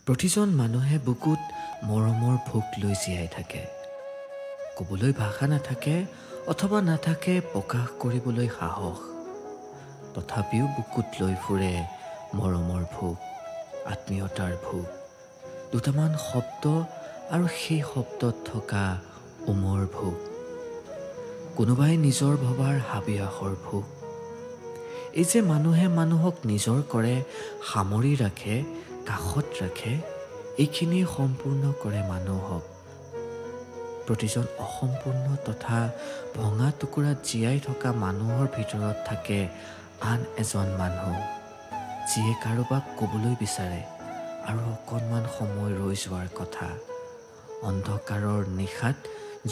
প্ৰতিজন মানুহে বুকুত মৰমৰ ভোক লৈ জীয়াই থাকে। ক'বলৈ ভাষা নাথাকে অথবা নাথাকে প্ৰকাশ কৰিবলৈ সাহস। তথাপিও বুকুত লৈ ফুৰে মৰমৰ ভোক, আত্মীয়তাৰ ভোক, দুটামান শব্দ আৰু সেই শব্দত থকা উমৰ ভোক। কোনোবাই নিজৰ ভবাৰ হাবিয়াসৰ ভোক। এই যে মানুহে মানুহক নিজৰ কৰে, সামৰি ৰাখে, কাষত ৰাখে, এইখিনিয়ে সম্পূৰ্ণ কৰে মানুহক। প্ৰতিজন অসম্পূৰ্ণ তথা ভঙা টুকুৰাত জীয়াই থকা মানুহৰ ভিতৰত থাকে আন এজন মানুহ, যিয়ে কাৰোবাক ক'বলৈ বিচাৰে আৰু অকণমান সময় ৰৈ যোৱাৰ কথা, অন্ধকাৰৰ নিশাত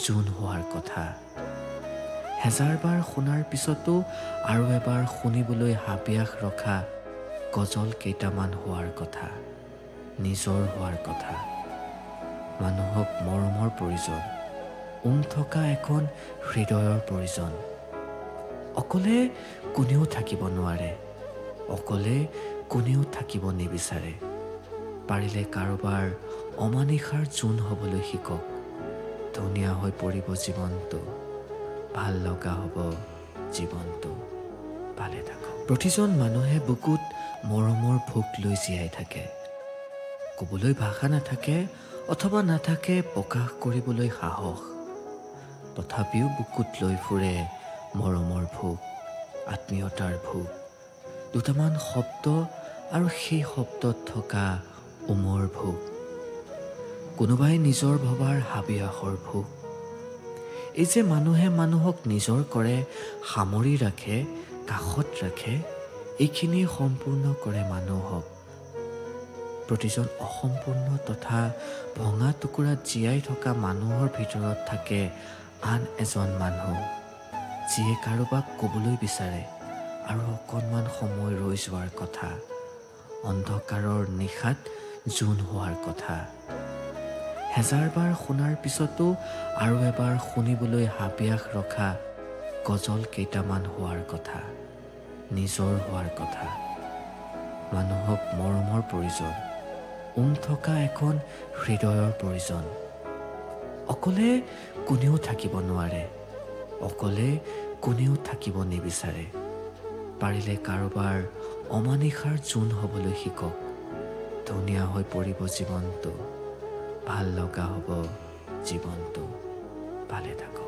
জোন হোৱাৰ কথা। হেজাৰবাৰ শুনাৰ পিছতো আৰু এবাৰ শুনিবলৈ হাবিয়াস ৰখা গজল কেইটামান হোৱাৰ কথা, নিজৰ হোৱাৰ কথা। মানুহক মৰমৰ প্ৰয়োজন, থকা এখন হৃদয়ৰ প্ৰয়োজন। অকলে কোনেও থাকিব নোৱাৰে, অকলে কোনেও থাকিব নিবিচাৰে। পাৰিলে কাৰোবাৰ অমানিশাৰ জোন হ'বলৈ শিকক। ধুনীয়া হৈ পৰিব জীৱনটো, ভাল লগা হ'ব জীৱনটো, ভালে থাকক। প্ৰতিজন মানুহে বুকুত মৰমৰ ভোক লৈ জীয়াই থাকে। ক'বলৈ ভাষা নাথাকে অথবা নাথাকে প্ৰকাশ কৰিবলৈ সাহস। তথাপিও বুকুত লৈ ফুৰে মৰমৰ ভোক, আত্মীয়তাৰ ভোক, দুটামান শব্দ আৰু সেই শব্দত থকা উমৰ ভোক। কোনোবাই নিজৰ ভবাৰ হাবিয়াসৰ ভোক। এই যে মানুহে মানুহক নিজৰ কৰে, সামৰি ৰাখে, কাষত ৰাখে, এইখিনিয়ে সম্পূৰ্ণ কৰে মানুহক। প্ৰতিজন অসম্পূৰ্ণ তথা ভঙা টুকুৰাত জীয়াই থকা মানুহৰ ভিতৰত থাকে আন এজন মানুহ, যিয়ে কাৰোবাক ক'বলৈ বিচাৰে আৰু অকণমান সময় ৰৈ যোৱাৰ কথা, অন্ধকাৰৰ নিশাত জোন হোৱাৰ কথা। হেজাৰবাৰ শুনাৰ পিছতো আৰু এবাৰ শুনিবলৈ হাবিয়াস ৰখা গজল কেইটামান হোৱাৰ কথা, নিজৰ হোৱাৰ কথা। মানুহক মৰমৰ প্ৰয়োজন, থকা এখন হৃদয়ৰ প্ৰয়োজন। অকলে কোনেও থাকিব নোৱাৰে, অকলে কোনেও থাকিব নিবিচাৰে। পাৰিলে কাৰোবাৰ অমানিশাৰ জোন হ'বলৈ শিকক। ধুনীয়া হৈ পৰিব জীৱনটো, ভাল লগা হ'ব জীৱনটো, ভালে থাকক।